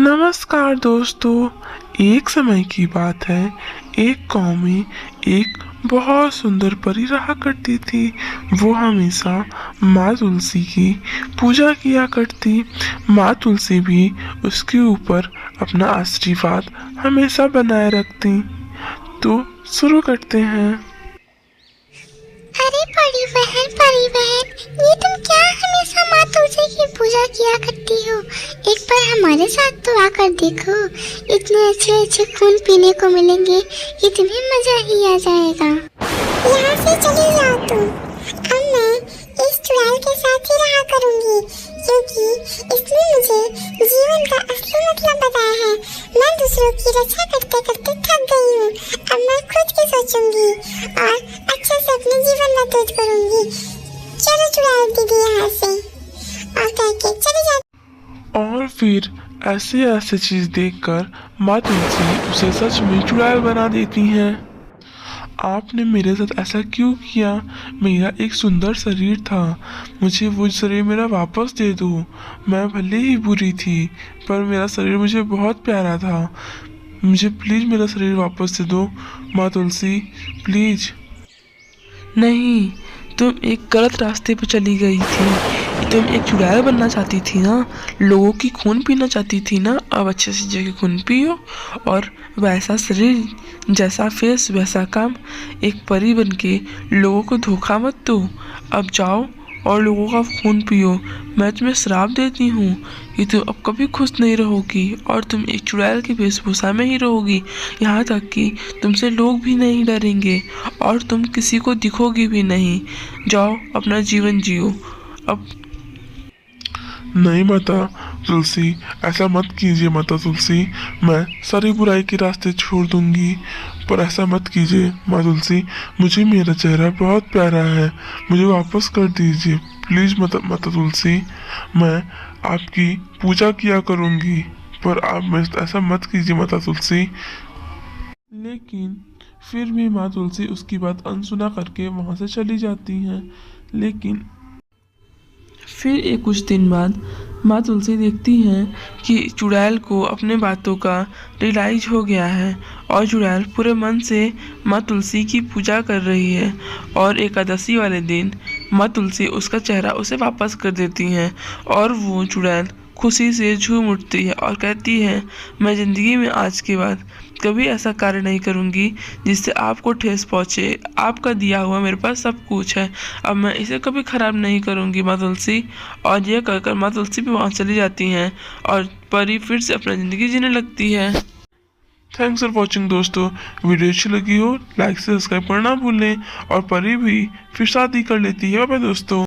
नमस्कार दोस्तों। एक समय की बात है, एक गांव में एक बहुत सुंदर परी रहा करती थी। वो हमेशा माँ तुलसी की पूजा किया करती। माँ तुलसी भी उसके ऊपर अपना आशीर्वाद हमेशा बनाए रखती। तो शुरू करते हैं। अरे परी बहन, ये तुम क्या हमेशा माँ तुलसी की पूजा किया करती हो? एक बार हमारे साथ तो आकर देखो, इतने अच्छे अच्छे फूल पीने को मिलेंगे कि तुम्हें मजा ही आ जाएगा। यहाँ से चली जाओ तुम। अब मैं इस चुड़ैल के साथ ही रहा करूँगी, क्योंकि इसने मुझे जीवन का असली मतलब बताया है। मैं दूसरों की रक्षा करते करते थक गई हूँ। अब मैं खुद की सोचूंगी और अच्छे से अपने जीवन व्यतीत करूंगी। चलो चुड़ैल दीदी यहाँ से, और कह के चली जाती। और फिर ऐसे ऐसे चीज देखकर माँ तुलसी उसे सच में चुड़ैल बना देती हैं। आपने मेरे साथ ऐसा क्यों किया? मेरा एक सुंदर शरीर था, मुझे वो शरीर मेरा वापस दे दो। मैं भले ही बुरी थी, पर मेरा शरीर मुझे बहुत प्यारा था। मुझे प्लीज़ मेरा शरीर वापस दे दो माँ तुलसी, प्लीज़। नहीं, तुम एक गलत रास्ते पर चली गई थी। तुम एक चुड़ैल बनना चाहती थी ना, लोगों की खून पीना चाहती थी ना। अब अच्छे से जगह खून पियो और वैसा शरीर, जैसा फेस वैसा काम। एक परी बनके लोगों को धोखा मत दो। अब जाओ और लोगों का खून पियो। मैं तुम्हें श्राप देती हूँ कि तुम अब कभी खुश नहीं रहोगी और तुम एक चुड़ैल की वेशभूषा में ही रहोगी। यहाँ तक कि तुमसे लोग भी नहीं डरेंगे और तुम किसी को दिखोगी भी नहीं। जाओ अपना जीवन जियो अब। नहीं माता तुलसी, ऐसा मत कीजिए माता तुलसी। मैं सारी बुराई के रास्ते छोड़ दूंगी, पर ऐसा मत कीजिए माँ तुलसी। मुझे मेरा चेहरा बहुत प्यारा है, मुझे वापस कर दीजिए प्लीज़ माता तुलसी। मैं आपकी पूजा किया करूंगी, पर आप ऐसा मत कीजिए माता तुलसी। लेकिन फिर भी माँ तुलसी उसकी बात अनसुना करके वहाँ से चली जाती हैं। लेकिन फिर कुछ दिन बाद माँ तुलसी देखती हैं कि चुड़ैल को अपने बातों का रियलाइज हो गया है और चुड़ैल पूरे मन से माँ तुलसी की पूजा कर रही है। और एकादशी वाले दिन माँ तुलसी उसका चेहरा उसे वापस कर देती हैं और वो चुड़ैल खुशी से झूम उठती है और कहती है, मैं ज़िंदगी में आज के बाद कभी ऐसा कार्य नहीं करूँगी जिससे आपको ठेस पहुँचे। आपका दिया हुआ मेरे पास सब कुछ है, अब मैं इसे कभी ख़राब नहीं करूँगी माँ तुलसी। और यह कहकर माँ तुलसी भी वहाँ चली जाती हैं और परी फिर से अपनी ज़िंदगी जीने लगती है। थैंक्स फॉर वॉचिंग दोस्तों। वीडियो अच्छी लगी हो लाइक से सब्सक्राइब करना भूलें। और परी भी फिर शादी कर लेती है। बाय दोस्तों।